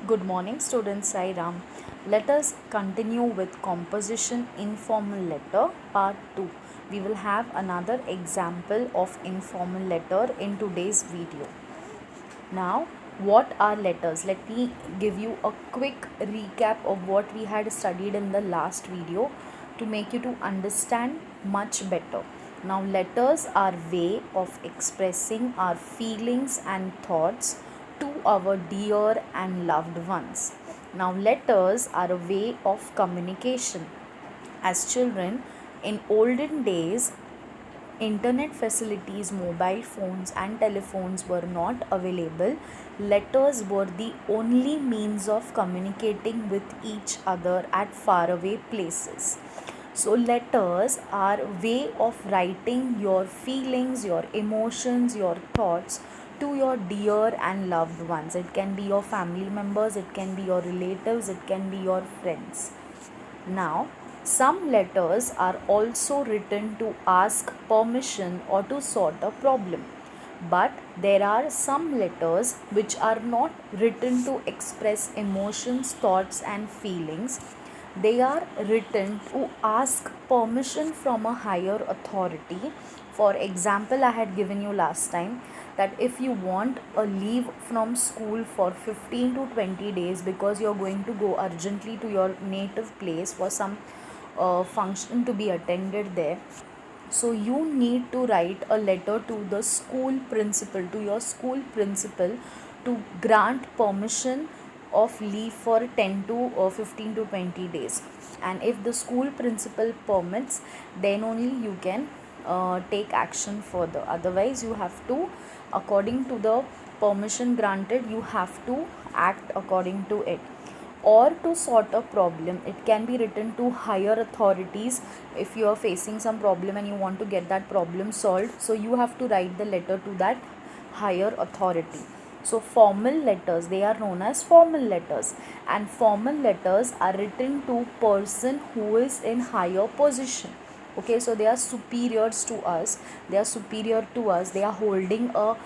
Good morning, students. Sai Ram. Let us continue with composition informal letter part 2. We will have another example of informal letter in today's video. Now, what are letters? Let me give you a quick recap of what we had studied in the last video to make you to understand much better. Now, letters are way of expressing our feelings and thoughts to our dear and loved ones. Now, letters are a way of communication. As children, in olden days, internet facilities, mobile phones, and telephones were not available. Letters were the only means of communicating with each other at faraway places. So, letters are a way of writing your feelings, your emotions, your thoughts to your dear and loved ones. It can be your family members, it can be your relatives, it can be your friends. Now, some letters are also written to ask permission or to sort a problem. But there are some letters which are not written to express emotions, thoughts, and feelings. They are written to ask permission from a higher authority. For example, I had given you last time that if you want a leave from school for 15 to 20 days because you're going to go urgently to your native place for some function to be attended there, so you need to write a letter to the school principal, to your school principal, to grant permission of leave for 10 to 15 to 20 days. And if the school principal permits, then only you can take action further. Otherwise, you have to, according to the permission granted, you have to act according to it. Or to sort a problem, it can be written to higher authorities. If you are facing some problem and you want to get that problem solved, so you have to write the letter to that higher authority. So formal letters, they are known as formal letters, and formal letters are written to person who is in higher position. Okay, so they are superiors to us, they are superior to us, they are holding a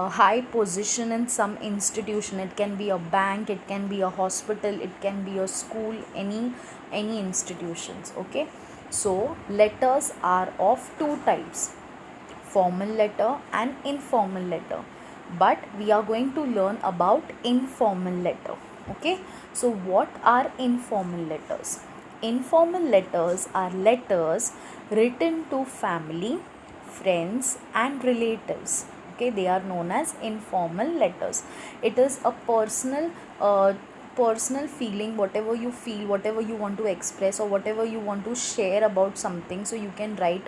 high position in some institution. It can be a bank, it can be a hospital, it can be a school, any institutions. Okay, so letters are of two types, formal letter and informal letter, but we are going to learn about informal letter. Okay, so what are informal letters? Informal letters are letters written to family, friends, and relatives. Okay, they are known as informal letters. It is a personal feeling, whatever you feel, whatever you want to express, or whatever you want to share about something, so you can write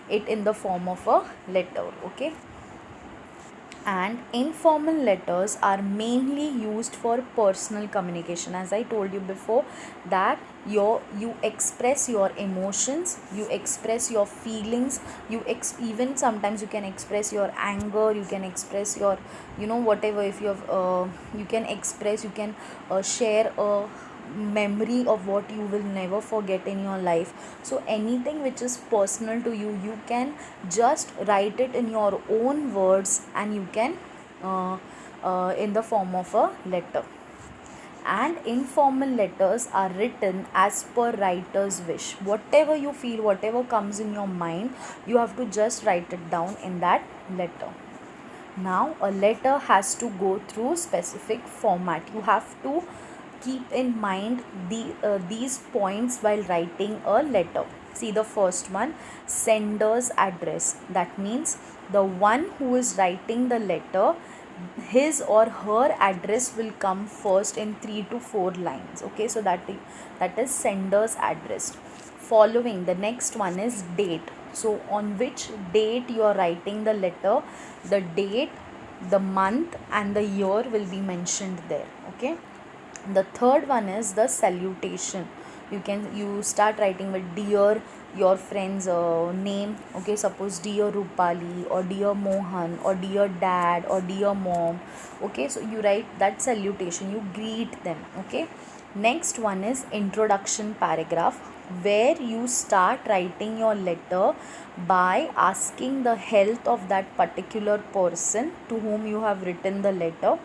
it in the form of a letter. Okay, and informal letters are mainly used for personal communication. As I told you before, that you express your emotions, you express your feelings, even sometimes you can express your anger, you can express your, whatever. If you have you can express, you can share a memory of what you will never forget in your life. So anything which is personal to you, you can just write it in your own words, and you can in the form of a letter. And informal letters are written as per writer's wish. Whatever you feel, whatever comes in your mind, you have to just write it down in that letter. Now, a letter has to go through specific format. You have to keep in mind these points while writing a letter. See the first one, sender's address. That means the one who is writing the letter, his or her address will come first in 3 to 4 lines. Okay, so that is sender's address. Following, the next one is date. So on which date you are writing the letter, the date, the month, and the year will be mentioned there. Okay, the third one is the salutation. You start writing with dear, your friend's name. Okay, suppose dear Rupali, or dear Mohan, or dear dad, or dear mom. Okay, so you write that salutation, you greet them. Okay, next one is introduction paragraph, where you start writing your letter by asking the health of that particular person to whom you have written the letter,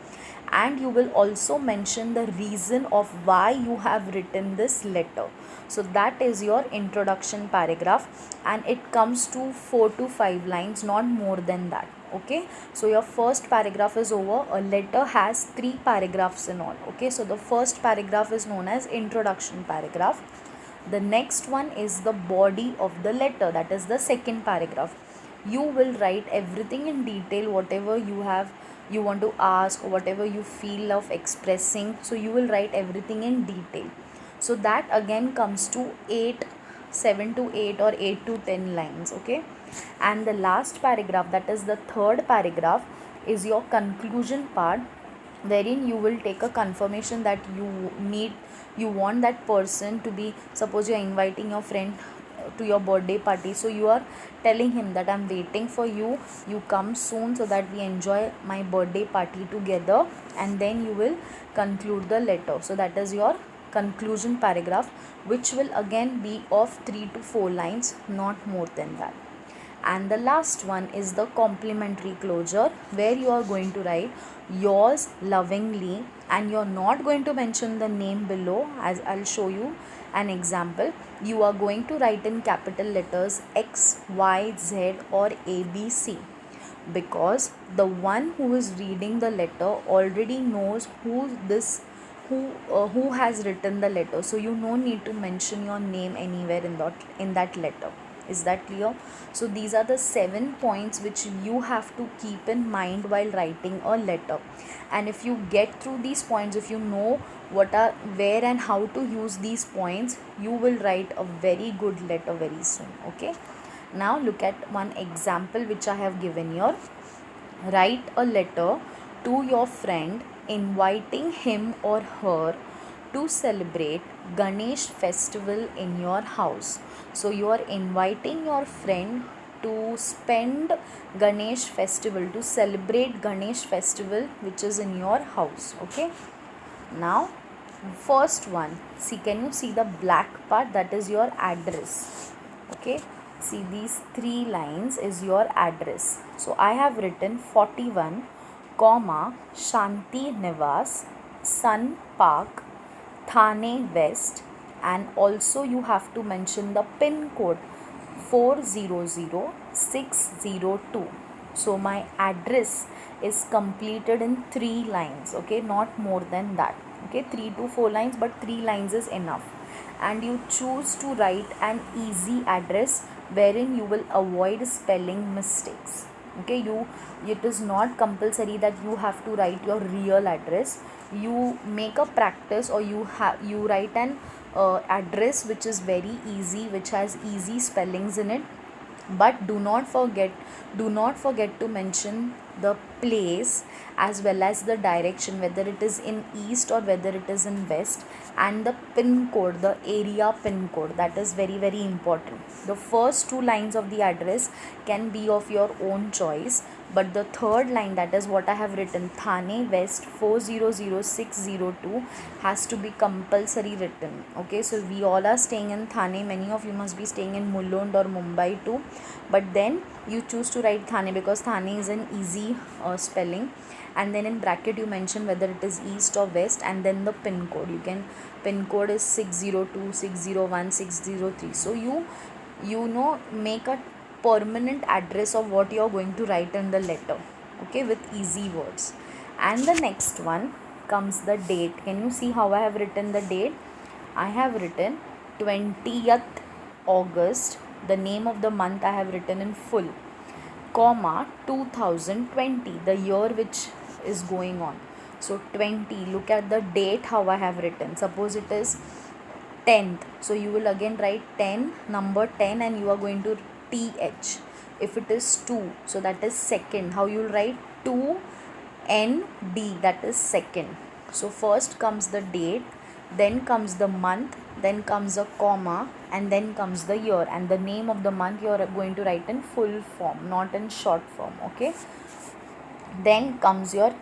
and you will also mention the reason of why you have written this letter. So that is your introduction paragraph, and it comes to 4 to 5 lines, not more than that. Okay, so your first paragraph is over. A letter has 3 paragraphs in all. Okay, so the first paragraph is known as introduction paragraph. The next one is the body of the letter, that is the second paragraph. You will write everything in detail, whatever you want to ask, or whatever you feel of expressing, so you will write everything in detail. So that again comes to 7 to 8 or 8 to 10 lines. Okay, and the last paragraph, that is the third paragraph, is your conclusion part, wherein you will take a confirmation that you want that person to be, suppose you are inviting your friend to your birthday party, so you are telling him that I'm waiting for you, you come soon so that we enjoy my birthday party together, and then you will conclude the letter. So that is your conclusion paragraph, which will again be of 3 to 4 lines, not more than that. And the last one is the complimentary closure, where you are going to write yours lovingly, and you're not going to mention the name below, as I'll show you an example. You are going to write in capital letters X, Y, Z or ABC, because the one who is reading the letter already knows who has written the letter, so you no need to mention your name anywhere in that letter. Is that clear? So these are the 7 points which you have to keep in mind while writing a letter, and if you get through these points, if you know where and how to use these points, you will write a very good letter very soon. Okay, now look at one example which I have given here. Write a letter to your friend inviting him or her to celebrate Ganesh festival in your house. So you are inviting your friend to spend Ganesh festival, to celebrate Ganesh festival which is in your house. Okay, now first one, see, can you see the black part? That is your address. Okay, see, these 3 lines is your address. So I have written 41 comma Shanti Nivas, Sun Park, Thane West, and also you have to mention the pin code 400602. So my address is completed in 3 lines. Okay, not more than that. Okay, 3 to 4 lines, but 3 lines is enough. And you choose to write an easy address wherein you will avoid spelling mistakes. Okay, it is not compulsory that you have to write your real address. You make a practice, or you write an address which is very easy, which has easy spellings in it, but do not forget to mention the place as well as the direction, whether it is in east or whether it is in west, and the pin code, the area pin code. That is very, very important. The first 2 lines of the address can be of your own choice, but the third line, that is what I have written, Thane West 400602, has to be compulsory written. Okay, so we all are staying in Thane, many of you must be staying in Mulund or Mumbai too, but then you choose to write Thane because Thane is an easy spelling, and then in bracket you mention whether it is east or west, and then the pin code, pin code is 602, 601, 603. So you make a permanent address of what you are going to write in the letter. Okay, with easy words. And the next one comes the date. Can you see how I have written the date? I have written 20th August. The name of the month I have written in full, comma 2020, the year which is going on. So 20, look at the date how I have written. Suppose it is 10th, so you will again write 10, number 10, and you are going to th. If it is 2, so that is second, how you will write 2 nd, that is second. So first comes the date, then comes the month, then comes a comma, and then comes the year, and the name of the month you are going to write in full form, not in short form. Okay, then comes your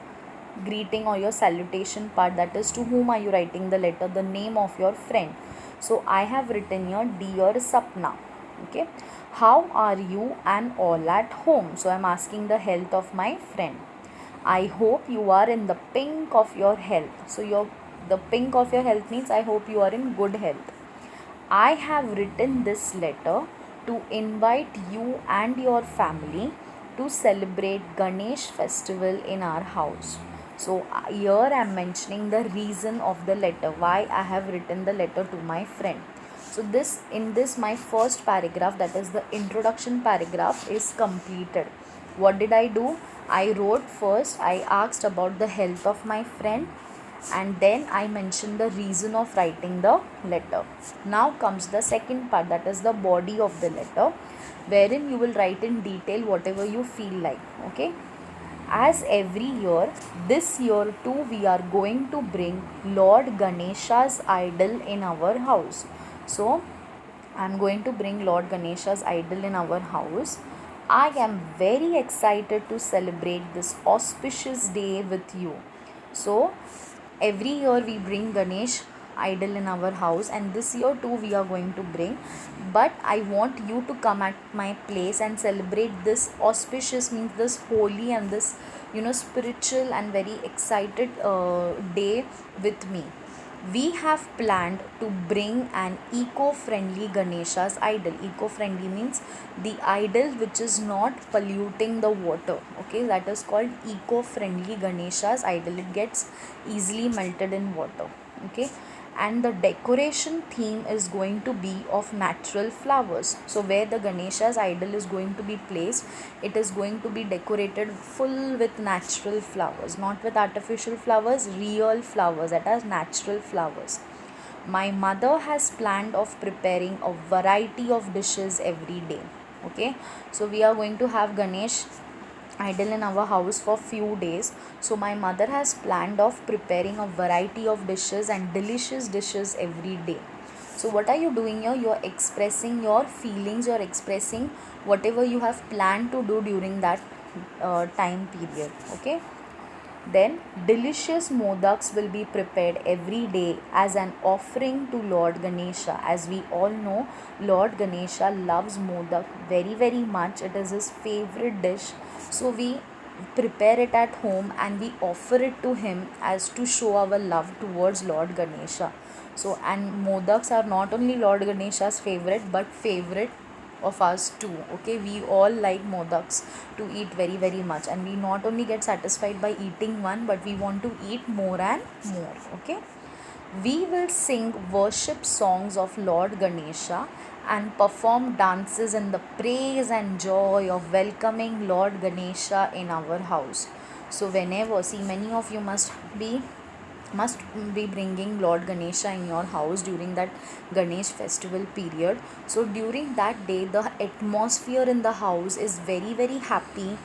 greeting or your salutation part, that is to whom are you writing the letter, the name of your friend. So I have written here, dear Sapna. Okay, how are you and all at home? So I'm asking the health of my friend. I hope you are in the pink of your health. So the pink of your health means I hope you are in good health. I have written this letter to invite you and your family to celebrate Ganesh festival in our house. So here I am mentioning the reason of the letter, why I have written the letter to my friend. So in this my first paragraph, that is the introduction paragraph, is completed. What did I do? I wrote first, I asked about the health of my friend, and then I mentioned the reason of writing the letter. Now comes the second part, that is the body of the letter, wherein you will write in detail whatever you feel like. Okay. As every year, this year too we are going to bring Lord Ganesha's idol in our house. So I'm going to bring Lord Ganesha's idol in our house. I am very excited to celebrate this auspicious day with you. So every year we bring Ganesh idol in our house, and this year too we are going to bring, but I want you to come at my place and celebrate this auspicious, means this holy and this spiritual and very excited day with me. We have planned to bring an eco-friendly Ganesha's idol. Eco-friendly means the idol which is not polluting the water. Okay, that is called eco-friendly Ganesha's idol. It gets easily melted in water. Okay, and the decoration theme is going to be of natural flowers. So where the Ganesha's idol is going to be placed, it is going to be decorated full with natural flowers, not with artificial flowers, real flowers, that are natural flowers. My mother has planned of preparing a variety of dishes every day. Okay, so we are going to have Ganesh idle in our house for few days. So my mother has planned of preparing a variety of dishes and delicious dishes every day. So what are you doing here? You are expressing your feelings, you are expressing whatever you have planned to do during that time period. Okay. Then delicious modaks will be prepared every day as an offering to Lord Ganesha. As we all know, Lord Ganesha loves modak very very much. It is his favorite dish. So we prepare it at home and we offer it to him as to show our love towards Lord Ganesha. So, and modaks are not only Lord Ganesha's favorite but favorite of us too. Okay, we all like modaks to eat very very much, and we not only get satisfied by eating one, but we want to eat more and more. Okay, we will sing worship songs of Lord Ganesha and perform dances in the praise and joy of welcoming Lord Ganesha in our house. So whenever, see, many of you must be bringing Lord Ganesha in your house during that Ganesh festival period. So during that day, the atmosphere in the house is very very happy,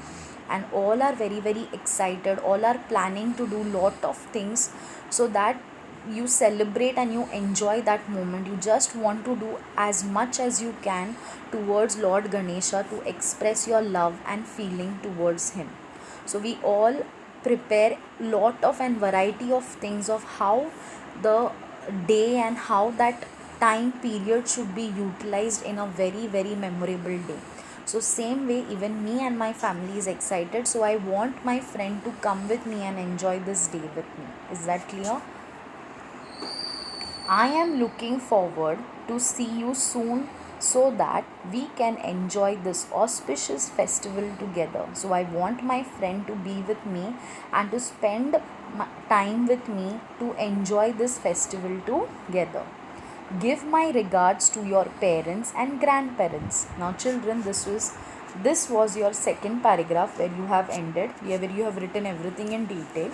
and all are very very excited. All are planning to do lot of things so that you celebrate and you enjoy that moment. You just want to do as much as you can towards Lord Ganesha to express your love and feeling towards him. So we all prepare lot of and variety of things of how the day and how that time period should be utilized in a very very memorable day. So same way, even me and my family is excited, so I want my friend to come with me and enjoy this day with me. Is that clear? I am looking forward to see you soon so that we can enjoy this auspicious festival together. So I want my friend to be with me and to spend time with me to enjoy this festival together. Give my regards to your parents and grandparents. Now children, this was your second paragraph where you have ended, where you have written everything in detail,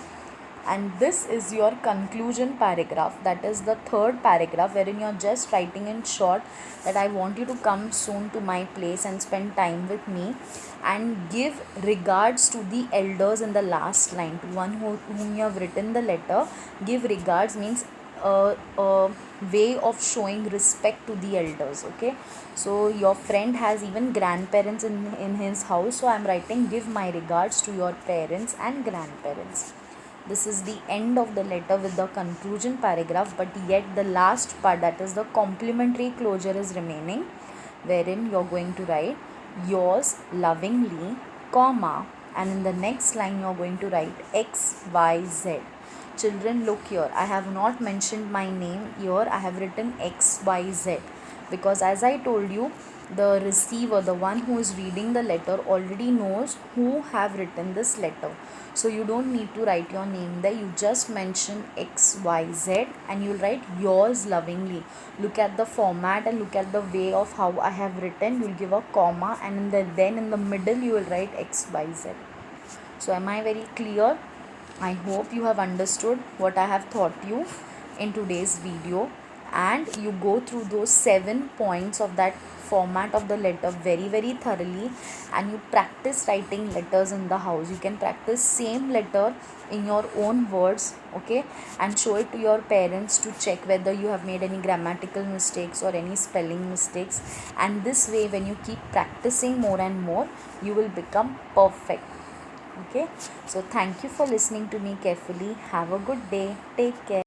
and this is your conclusion paragraph, that is the third paragraph, wherein you are just writing in short that I want you to come soon to my place and spend time with me, and give regards to the elders in the last line. To one whom you have written the letter, give regards means a way of showing respect to the elders. Okay, so your friend has even grandparents in his house, so I am writing give my regards to your parents and grandparents. This is the end of the letter with the conclusion paragraph, but yet the last part, that is the complimentary closure, is remaining, wherein you're going to write yours lovingly, comma, and in the next line you are going to write X, Y, Z. Children, look here, I have not mentioned my name here, I have written X, Y, Z, because as I told you, the receiver, the one who is reading the letter, already knows who have written this letter. So you don't need to write your name there, you just mention X, Y, Z, and you'll write yours lovingly. Look at the format and look at the way of how I have written. You'll give a comma, and then in the middle you will write X, Y, Z. So am I very clear? I hope you have understood what I have taught you in today's video, and you go through those 7 points of that format of the letter very thoroughly, and you practice writing letters in the house. You can practice same letter in your own words, okay, and show it to your parents to check whether you have made any grammatical mistakes or any spelling mistakes. And this way, when you keep practicing more and more, you will become perfect. Okay, so thank you for listening to me carefully. Have a good day. Take care.